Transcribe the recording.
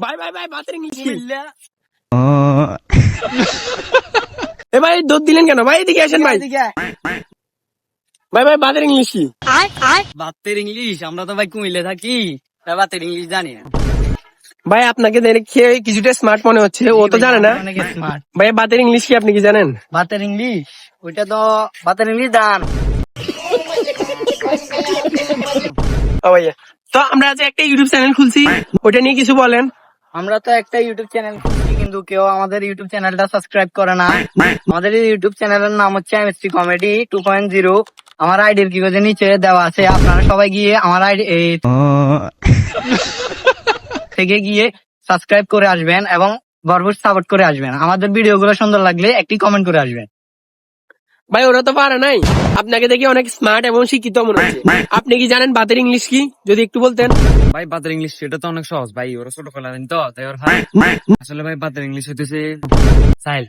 ভাই ভাই ভাই বাতের ইংলিশ কি? এ ভাই দৌড় দিলেন কেন ভাই? এদিকে আসেন ভাই। ভাই ভাই বাতের ইংলিশ কি? বাতের ইংলিশ? আমরা তো ভাই কুমিল্লে থাকি, তাই বাতের ইংলিশ জানি না। ভাই আপনাকে দেখে কিছুটা স্মার্ট মনে হচ্ছে, ও তো জানে না। অনেক স্মার্ট। ভাই বাতের ইংলিশ কি আপনি কি জানেন? বাতের ইংলিশ ওইটা তো বাতের ইংলিশ দান। ও ভাইয়া, তো আমরা আজ একটা ইউটিউব চ্যানেল খুলছি, ওটা নিয়ে কিছু বলেন। আমরা তো একটা ইউটিউব চ্যানেল খুলছি, কিন্তু কেউ আমাদের ইউটিউব চ্যানেলটা সাবস্ক্রাইব করে না। আমাদের এই ইউটিউব চ্যানেলের নাম হচ্ছে এমএসটি কমেডি 2.0। আমার আইডির কি করে নিচে দেওয়া আছে, আপনারা সবাই গিয়ে আমার আইডি থেকে গিয়ে সাবস্ক্রাইব করে আসবেন এবং ভরপুর সাপোর্ট করে আসবেন। আমাদের ভিডিওগুলো সুন্দর লাগলে একটি কমেন্ট করে আসবেন। ভাই ওরা তো পারে নাই, আপনাকে দেখে অনেক স্মার্ট এবং শিক্ষিত মনে হচ্ছে। আপনি কি জানেন বাতের ইংলিশ কি? যদি একটু বলতেন। ভাই বাতের ইংলিশ সেটা তো অনেক সহজ ভাই, ওরা ছোট খেলা তো তাই ওর আসলে ভাই বাতের ইংলিশ হইতেছে সাইল।